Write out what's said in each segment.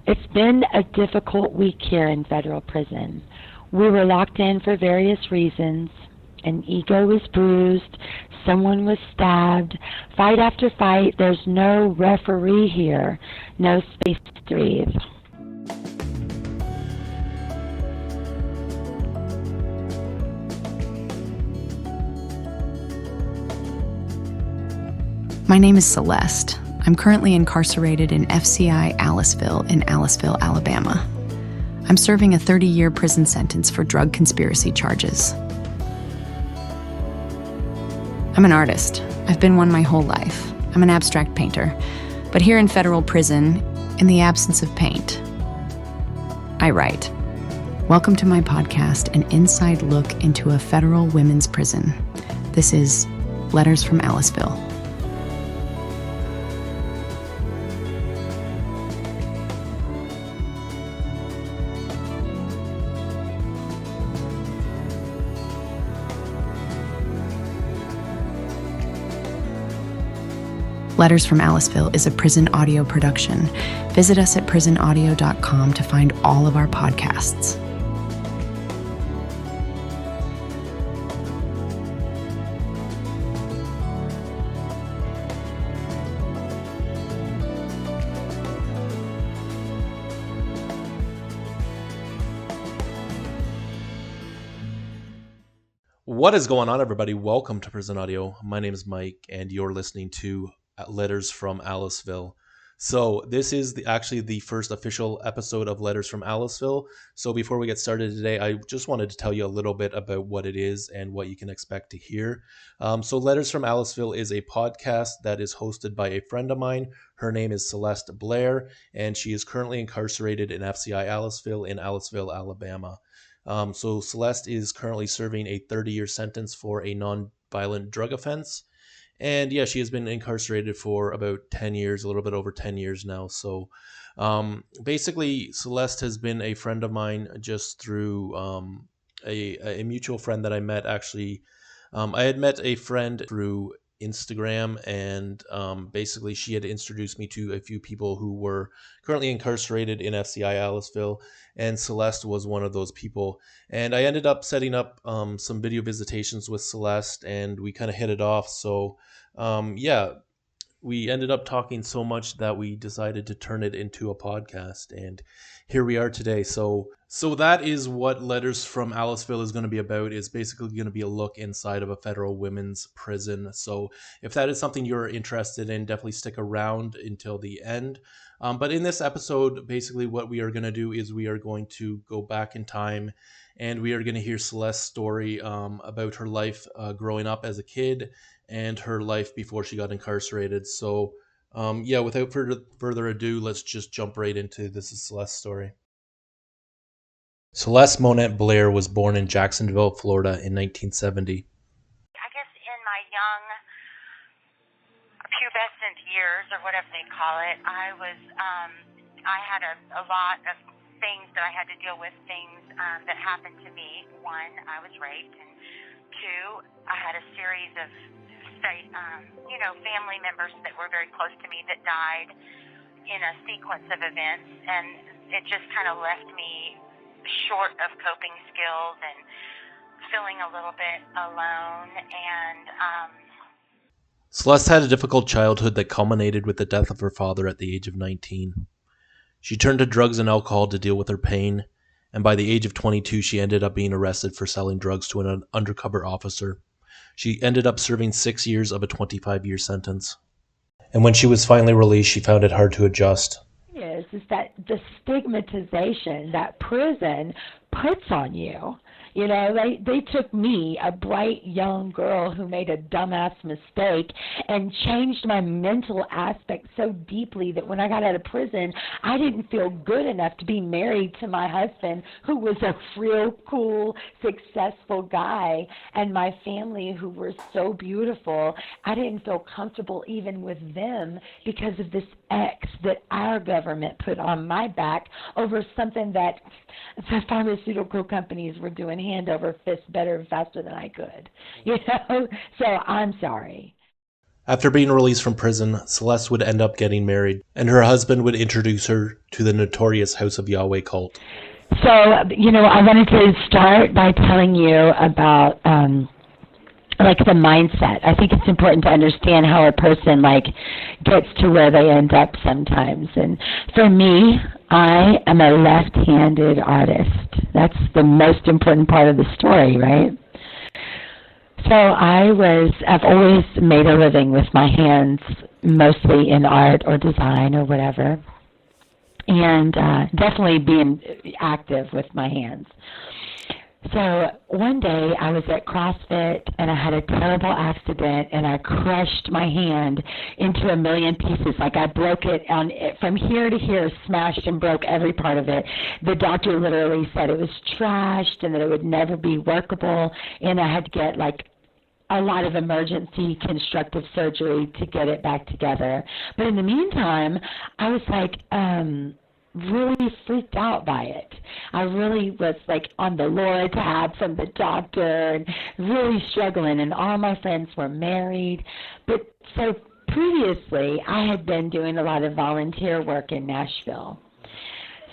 It's been a difficult week here in federal prison. We were locked in for various reasons. An ego was bruised, someone was stabbed, fight after fight. There's no referee here, no space to breathe. My name is Celeste. I'm currently incarcerated in FCI Aliceville in Aliceville, Alabama. I'm serving a 30-year prison sentence for drug conspiracy charges. I'm an artist. I've been one my whole life. I'm an abstract painter. But here in federal prison, in the absence of paint, I write. Welcome to my podcast, an inside look into a federal women's prison. This is Letters from Aliceville. Letters from Aliceville is a prison audio production. Visit us at prisonaudio.com to find all of our podcasts. What is going on, everybody? Welcome to Prison Audio. My name is Mike, and you're listening to Letters from Aliceville. So this is actually the first official episode of Letters from Aliceville. So before we get started today, I just wanted to tell you a little bit about what it is and what you can expect to hear. So Letters from Aliceville is a podcast that is hosted by a friend of mine. Her name is Celeste Blair, and she is currently incarcerated in FCI Aliceville in Aliceville, Alabama. So Celeste is currently serving a 30-year sentence for a non-violent drug offense. And yeah, she has been incarcerated for about 10 years, a little bit over 10 years now. So basically, Celeste has been a friend of mine just through a mutual friend that I met. Actually, I had met a friend through Instagram, and basically she had introduced me to a few people who were currently incarcerated in FCI Aliceville, and Celeste was one of those people. And I ended up setting up some video visitations with Celeste, and we kind of hit it off. So we ended up talking so much that we decided to turn it into a podcast, and here we are today. So that is what Letters from Aliceville is going to be about, is basically going to be a look inside of a federal women's prison. So if that is something you're interested in, definitely stick around until the end. But in this episode, basically what we are going to do is we are going to go back in time, and we are going to hear Celeste's story about her life growing up as a kid and her life before she got incarcerated. So without further ado, let's just jump right into this is Celeste's story. Celeste Monette Blair was born in Jacksonville, Florida in 1970. I guess in my young pubescent years, or whatever they call it, I had a lot of things that I had to deal with, things that happened to me. One, I was raped, and two, I had a series of family members that were very close to me that died in a sequence of events, and it just kind of left me short of coping skills and feeling a little bit alone. And Celeste had a difficult childhood that culminated with the death of her father at the age of 19. She turned to drugs and alcohol to deal with her pain, and by the age of 22, she ended up being arrested for selling drugs to an undercover officer. She ended up serving 6 years of a 25-year sentence. And when she was finally released, she found it hard to adjust. Is that the stigmatization that prison puts on you. You know, they took me, a bright young girl who made a dumbass mistake, and changed my mental aspect so deeply that when I got out of prison, I didn't feel good enough to be married to my husband, who was a real cool, successful guy, and my family, who were so beautiful. I didn't feel comfortable even with them because of this X that our government put on my back over something that the pharmaceutical companies were doing hand over fist better and faster than I could. You know? So I'm sorry. After being released from prison, Celeste would end up getting married, and her husband would introduce her to the notorious House of Yahweh cult. So, I wanted to start by telling you about like the mindset. I think it's important to understand how a person gets to where they end up sometimes. And for me, I am a left-handed artist. That's the most important part of the story, right? So I've always made a living with my hands, mostly in art or design or whatever, and definitely being active with my hands. So one day I was at CrossFit and I had a terrible accident and I crushed my hand into a million pieces. Like I broke it from here to here, smashed and broke every part of it. The doctor literally said it was trashed and that it would never be workable, and I had to get a lot of emergency constructive surgery to get it back together. But in the meantime, I was really freaked out by it. I really was on the Laura tab from the doctor and really struggling, and all my friends were married. But so previously I had been doing a lot of volunteer work in Nashville.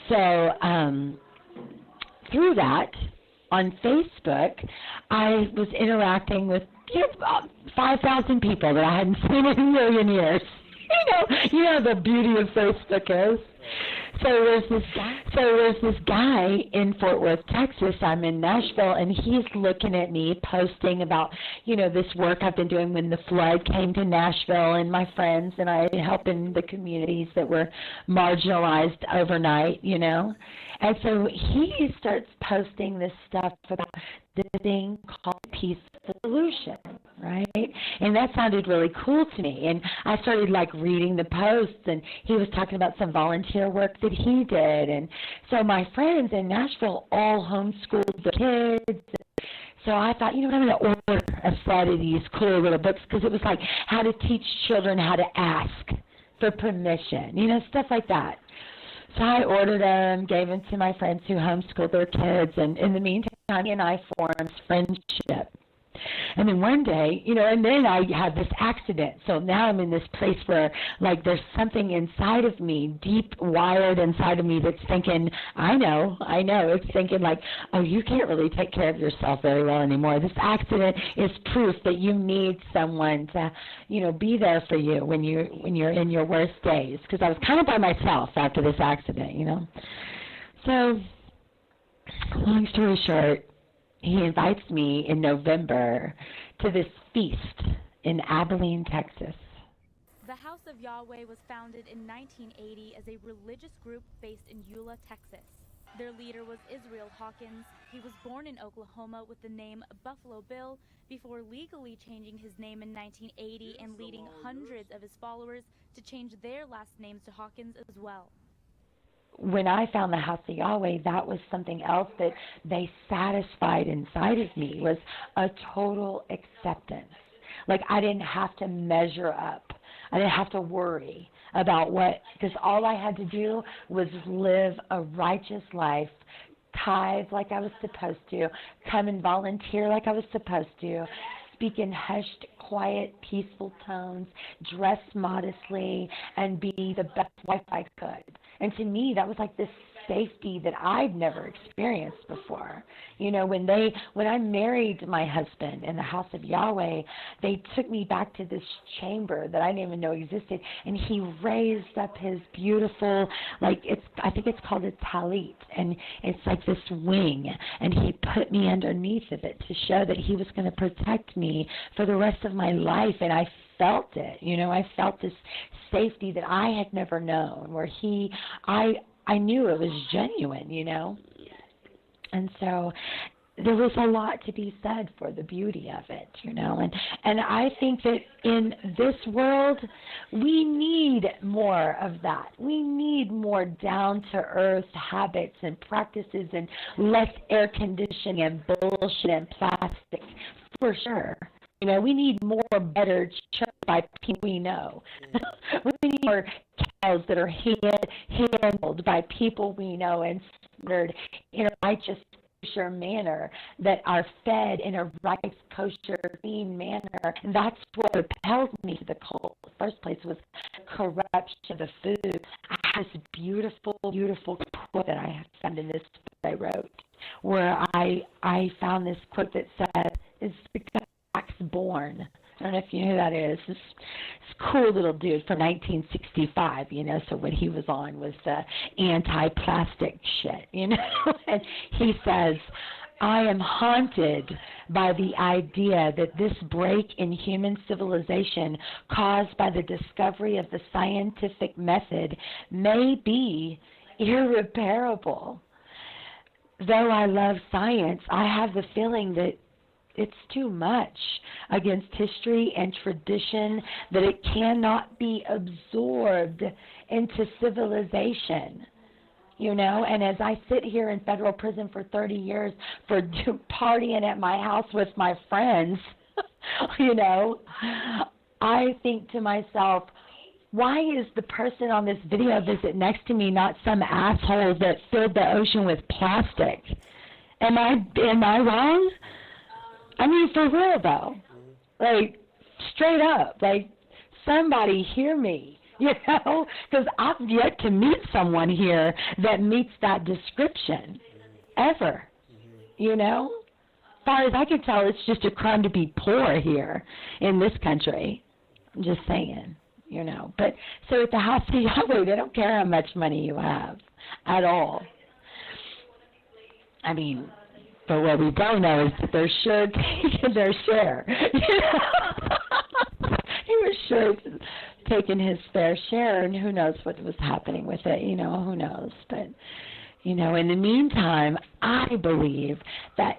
So through that, on Facebook, I was interacting with about 5,000 people that I hadn't seen in a million years. You know the beauty of Facebook is. So there's this guy in Fort Worth, Texas. I'm in Nashville, and he's looking at me posting about, this work I've been doing when the flood came to Nashville, and my friends and I helping the communities that were marginalized overnight, And so he starts posting this stuff about this thing called peaceful solution, right? And that sounded really cool to me. And I started reading the posts, and he was talking about some volunteer work that he did. And so my friends in Nashville all homeschooled the kids. So I thought, I'm going to order a set of these cool little books, because it was how to teach children how to ask for permission, stuff like that. So I ordered them, gave them to my friends who homeschooled their kids, and in the meantime, he and I formed friendship. And then one day, and then I had this accident. So now I'm in this place where, there's something inside of me, deep wired inside of me that's thinking, I know. It's thinking oh, you can't really take care of yourself very well anymore. This accident is proof that you need someone to, be there for you when you're in your worst days. Because I was kind of by myself after this accident, So, long story short, he invites me in November to this feast in Abilene, Texas. The House of Yahweh was founded in 1980 as a religious group based in Eula, Texas. Their leader was Israel Hawkins. He was born in Oklahoma with the name Buffalo Bill before legally changing his name in 1980 and leading hundreds of his followers to change their last names to Hawkins as well. When I found the House of Yahweh, that was something else that they satisfied inside of me, was a total acceptance. I didn't have to measure up. I didn't have to worry about because all I had to do was live a righteous life, tithe like I was supposed to, come and volunteer like I was supposed to, speak in hushed, quiet, peaceful tones, dress modestly, and be the best wife I could. And to me, that was this safety that I'd never experienced before. When I married my husband in the House of Yahweh, they took me back to this chamber that I didn't even know existed, and he raised up his beautiful, I think it's called a talit, and it's this wing, and he put me underneath of it to show that he was going to protect me for the rest of my life, and I felt it. I felt this safety that I had never known, where I knew it was genuine, And so there was a lot to be said for the beauty of it, And I think that in this world, we need more of that. We need more down-to-earth habits and practices and less air conditioning and bullshit and plastic, for sure. We need more better church by people we know. We need more cows that are handled by people we know and centered in a righteous kosher manner, that are fed in a rice kosher clean manner. And that's what propelled me to the cult in the first place, was corruption of the food. I have this beautiful, beautiful quote that I found in this book I wrote, where I found this quote that said, "Is because Max Born." I don't know if you know who that is. This cool little dude from 1965, so what he was on was the anti-plastic shit, and he says, "I am haunted by the idea that this break in human civilization caused by the discovery of the scientific method may be irreparable. Though I love science, I have the feeling that it's too much against history and tradition, that it cannot be absorbed into civilization." And as I sit here in federal prison for 30 years for partying at my house with my friends, I think to myself, why is the person on this video visit next to me not some asshole that filled the ocean with plastic? Am I wrong? I mean, for real, though. Like, straight up. Like, somebody hear me, Because I've yet to meet someone here that meets that description, ever, As far as I can tell, it's just a crime to be poor here in this country. I'm just saying, But, so at the House of Yahweh, they don't care how much money you have at all. I mean, but what we don't know is that they're sure taking their share. He was sure taking his fair share, and who knows what was happening with it, who knows. But, in the meantime, I believe that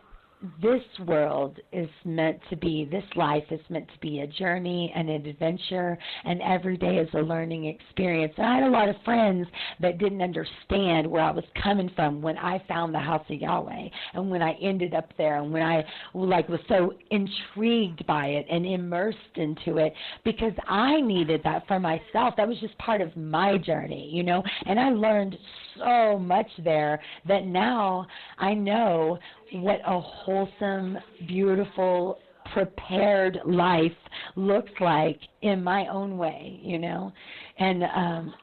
this world is meant to be, this life is meant to be a journey and an adventure, and every day is a learning experience. And I had a lot of friends that didn't understand where I was coming from when I found the House of Yahweh, and when I ended up there, and when I was so intrigued by it and immersed into it, because I needed that for myself. That was just part of my journey, and I learned so much there that now I know what a wholesome, beautiful, prepared life looks like in my own way, And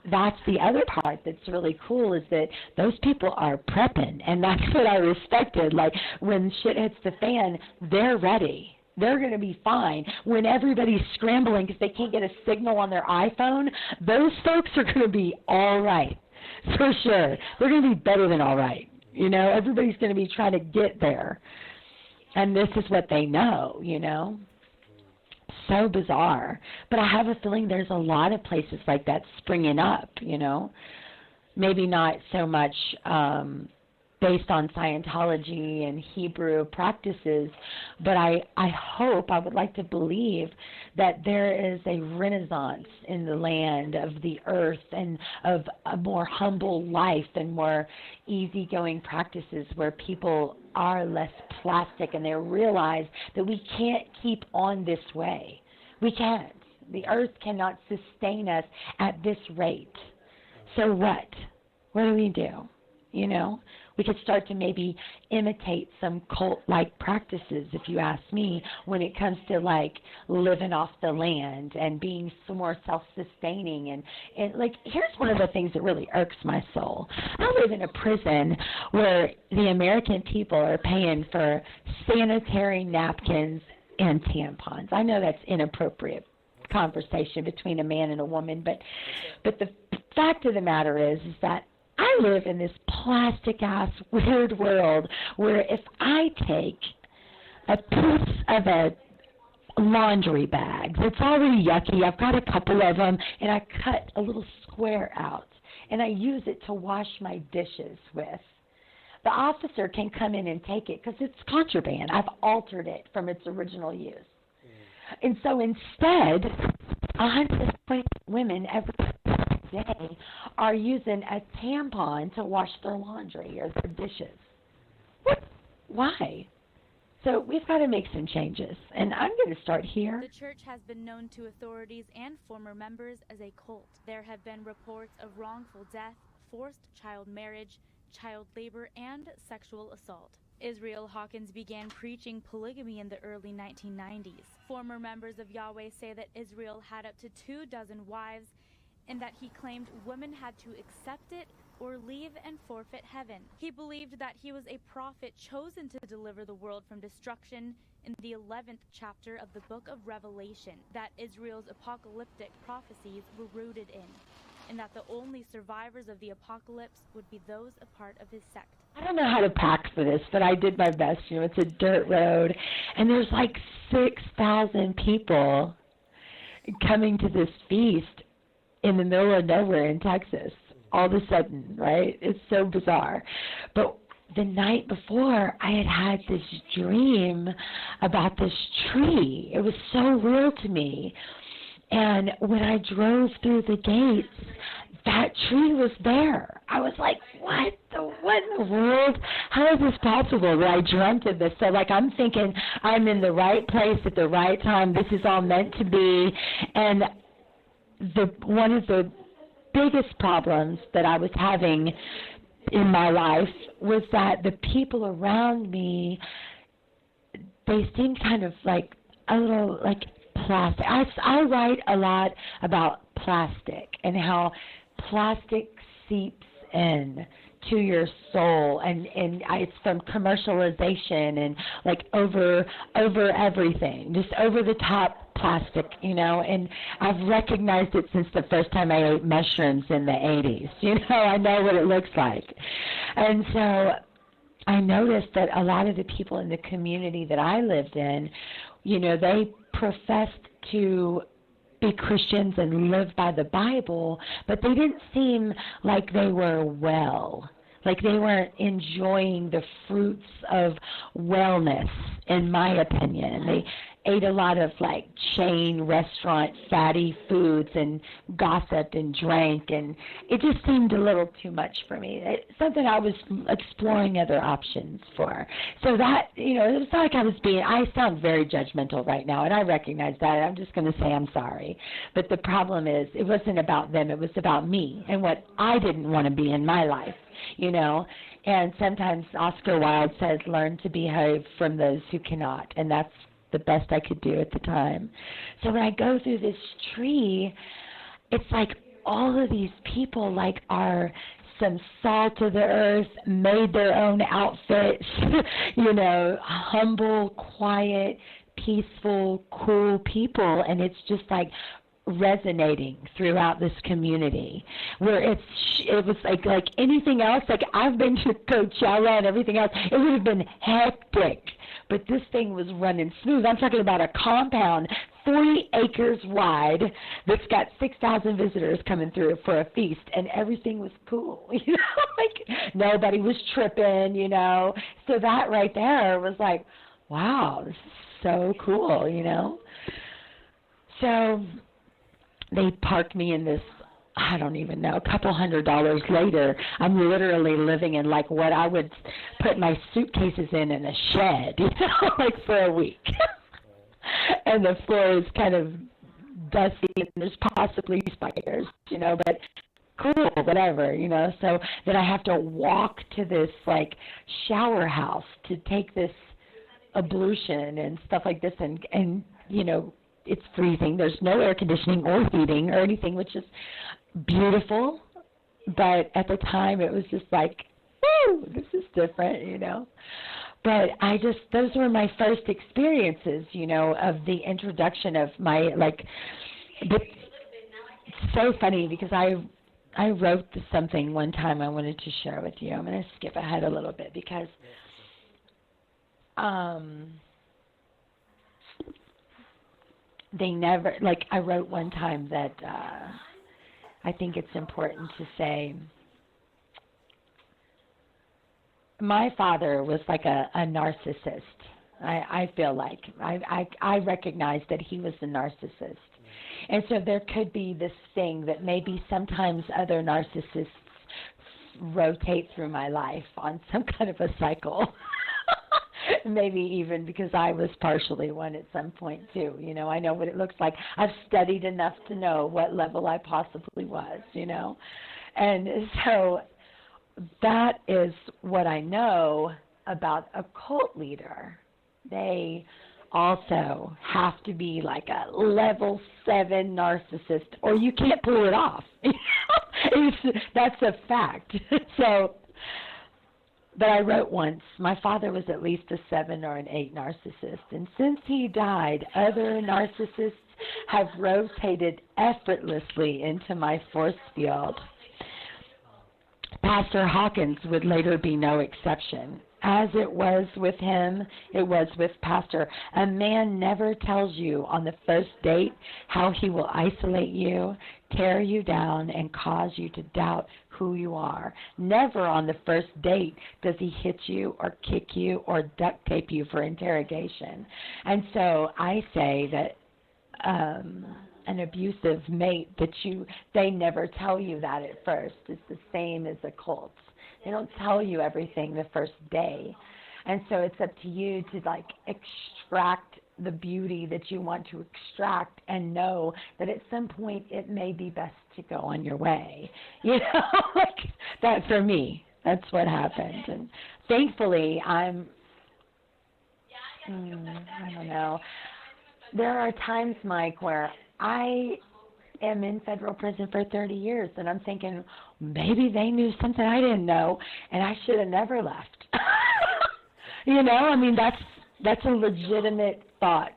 that's the other part that's really cool, is that those people are prepping, and that's what I respected. Like, when shit hits the fan, they're ready. They're going to be fine. When everybody's scrambling because they can't get a signal on their iPhone, those folks are going to be all right, for sure. They're going to be better than all right. Everybody's going to be trying to get there. And this is what they know, So bizarre. But I have a feeling there's a lot of places like that springing up, Maybe not so much based on Scientology and Hebrew practices, but I would like to believe that there is a renaissance in the land of the earth, and of a more humble life and more easygoing practices where people are less plastic, and they realize that we can't keep on this way. We can't. The earth cannot sustain us at this rate. So what? What do we do? We could start to maybe imitate some cult-like practices, if you ask me, when it comes to living off the land and being some more self-sustaining. And here's one of the things that really irks my soul. I live in a prison where the American people are paying for sanitary napkins and tampons. I know that's inappropriate conversation between a man and a woman, but the fact of the matter is that I live in this plastic-ass weird world where if I take a piece of a laundry bag that's already yucky, I've got a couple of them, and I cut a little square out, and I use it to wash my dishes with, the officer can come in and take it because it's contraband. I've altered it from its original use. And so instead, 100 women every day are using a tampon to wash their laundry or their dishes. What? Why? So we've got to make some changes, and I'm going to start here. The church has been known to authorities and former members as a cult. There have been reports of wrongful death, forced child marriage, child labor, and sexual assault. Israel Hawkins began preaching polygamy in the early 1990s. Former members of Yahweh say that Israel had up to 24 wives and that he claimed women had to accept it or leave and forfeit heaven. He believed that he was a prophet chosen to deliver the world from destruction in the 11th chapter of the book of Revelation, that Israel's apocalyptic prophecies were rooted in, and that the only survivors of the apocalypse would be those a part of his sect. I don't know how to pack for this, but I did my best. You know, it's a dirt road, and there's like 6,000 people coming to this feast in the middle of nowhere in Texas, all of a sudden, right? It's so bizarre. But the night before, I had this dream about this tree. It was so real to me. And when I drove through the gates, that tree was there. I was like, what in the world? How is this possible that I dreamt of this? So, like, I'm thinking I'm in the right place at the right time. This is all meant to be. And one of the biggest problems that I was having in my life was that the people around me, they seemed kind of like a little like plastic. I write a lot about plastic and how plastic seeps in to your soul, and it's from commercialization and like over everything, just over the top plastic, you know. And I've recognized it since the first time I ate mushrooms in the 80s. You know, I know what it looks like. And so I noticed that a lot of the people in the community that I lived in, you know, they professed to be Christians and live by the Bible, but they didn't seem like they were well. Like they weren't enjoying the fruits of wellness, in my opinion. They ate a lot of like chain restaurant fatty foods and gossiped and drank, and it just seemed a little too much for me. It's something I was exploring other options for. So that, you know, it was like I sound very judgmental right now, and I recognize that. I'm just going to say I'm sorry. But the problem is, it wasn't about them. It was about me and what I didn't want to be in my life, you know. And sometimes Oscar Wilde says, learn to behave from those who cannot, and that's the best I could do at the time. So when I go through this tree, it's like all of these people like are some salt of the earth, made their own outfits, you know, humble, quiet, peaceful, cool people, and it's just like resonating throughout this community, where it was like anything else. Like I've been to Coachella and everything else, it would have been hectic, but this thing was running smooth. I'm talking about a compound 40 acres wide that's got 6,000 visitors coming through for a feast, and everything was cool, you know, like nobody was tripping, you know. So that right there was like, wow, this is so cool, you know. So they parked me in this, I don't even know, a couple $100 later, I'm literally living in like what I would put my suitcases in a shed, you know, like for a week. And the floor is kind of dusty and there's possibly spiders, you know, but cool, whatever, you know. So then I have to walk to this like shower house to take this ablution and stuff like this, and you know, it's freezing. There's no air conditioning or heating or anything, which is beautiful. But at the time, it was just like, woo, this is different, you know. But those were my first experiences, you know, of the introduction of my, like, it's so funny because I wrote something one time I wanted to share with you. I'm going to skip ahead a little bit because they never, like, I wrote one time that I think it's important to say, my father was like a narcissist. I feel like I recognized that he was a narcissist. And so there could be this thing that maybe sometimes other narcissists rotate through my life on some kind of a cycle. Maybe even because I was partially one at some point too. You know, I know what it looks like. I've studied enough to know what level I possibly was, you know. And so that is what I know about a cult leader. They also have to be like a level 7 narcissist, or you can't pull it off. That's a fact. So, but I wrote once, my father was at least a 7 or an 8 narcissist, and since he died, other narcissists have rotated effortlessly into my force field. Pastor Hawkins would later be no exception. As it was with him, it was with Pastor. A man never tells you on the first date how he will isolate you, tear you down, and cause you to doubt who you are. Never on the first date does he hit you or kick you or duct tape you for interrogation. And so I say that an abusive mate, they never tell you that at first. It's the same as a cult. They don't tell you everything the first day. And so it's up to you to like extract the beauty that you want to extract and know that at some point it may be best to go on your way. You know, like that for me. That's what happened. And thankfully I don't know. There are times, Mike, where I am in federal prison for 30 years, and I'm thinking, maybe they knew something I didn't know, and I should have never left. You know, I mean, that's a legitimate thought.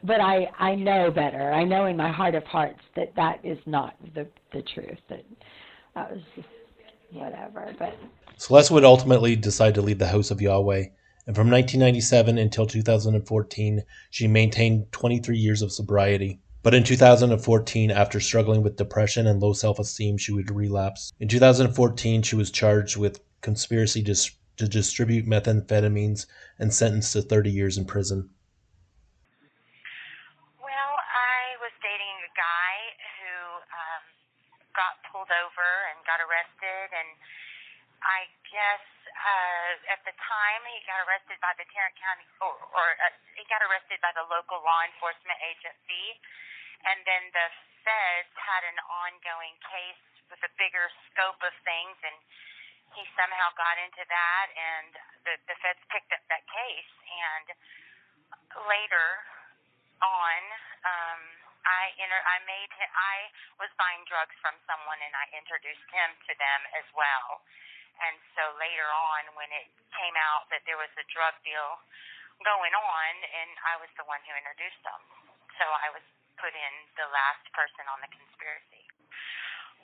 But I know better. I know in my heart of hearts that is not the truth. That was just whatever. But Celeste would ultimately decide to leave the house of Yahweh, and from 1997 until 2014, she maintained 23 years of sobriety. But in 2014, after struggling with depression and low self-esteem, she would relapse. In 2014, she was charged with conspiracy to distribute methamphetamines and sentenced to 30 years in prison. Well, I was dating a guy who got pulled over and got arrested, and I guess at the time he got arrested by the Tarrant County, he got arrested by the local law enforcement agency, and then the feds had an ongoing case with a bigger scope of things, and he somehow got into that, and the feds picked up that case, and later on, I was buying drugs from someone, and I introduced him to them as well. And so later on, when it came out that there was a drug deal going on, and I was the one who introduced them. So I was put in the last person on the conspiracy.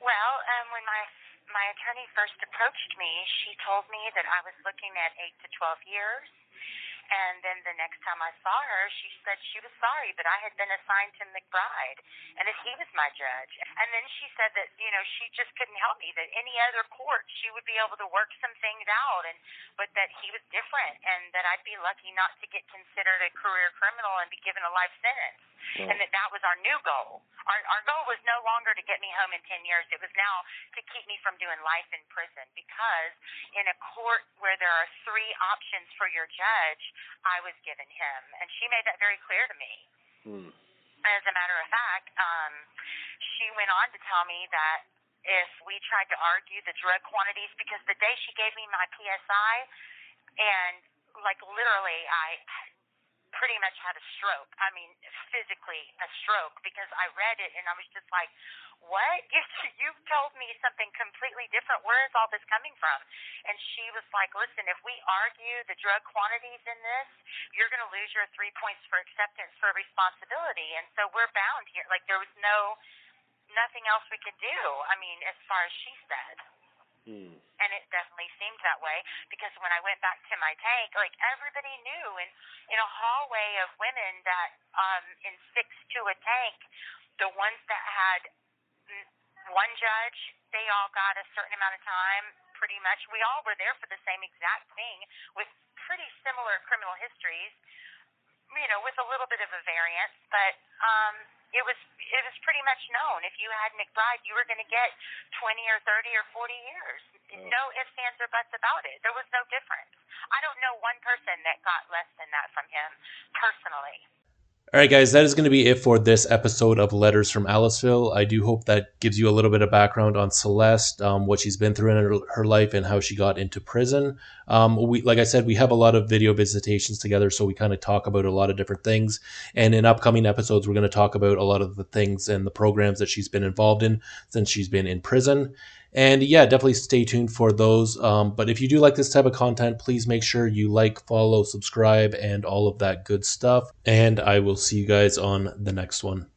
Well, when my attorney first approached me, she told me that I was looking at 8 to 12 years. And then the next time I saw her, she said she was sorry, but I had been assigned to McBride, and that he was my judge. And then she said that, you know, she just couldn't help me, that any other court, she would be able to work some things out, but that he was different, and that I'd be lucky not to get considered a career criminal and be given a life sentence. And that was our new goal. Our goal was no longer to get me home in 10 years. It was now to keep me from doing life in prison, because in a court where there are 3 options for your judge, I was given him. And she made that very clear to me. As a matter of fact, she went on to tell me that if we tried to argue the drug quantities, because the day she gave me my PSI, and like literally I pretty much had a stroke. I mean, physically a stroke, because I read it and I was just like, what? You've told me something completely different. Where is all this coming from? And she was like, listen, if we argue the drug quantities in this, you're going to lose your 3 points for acceptance for responsibility. And so we're bound here. Like, there was nothing else we could do, I mean, as far as she said. And it definitely seemed that way, because when I went back to my tank, like, everybody knew in a hallway of women that in 6 to a tank, the ones that had one judge, they all got a certain amount of time, pretty much. We all were there for the same exact thing with pretty similar criminal histories, you know, with a little bit of a variance, but it was pretty much known. If you had McBride, you were going to get 20 or 30 or 40 years. No ifs, ands, or buts about it. There was no difference. I don't know one person that got less than that from him personally. All right, guys, that is going to be it for this episode of Letters from Aliceville. I do hope that gives you a little bit of background on Celeste, what she's been through in her life, and how she got into prison. Like I said, we have a lot of video visitations together, so we kind of talk about a lot of different things. And in upcoming episodes, we're going to talk about a lot of the things and the programs that she's been involved in since she's been in prison. And yeah, definitely stay tuned for those. But if you do like this type of content, please make sure you like, follow, subscribe, and all of that good stuff. And I will see you guys on the next one.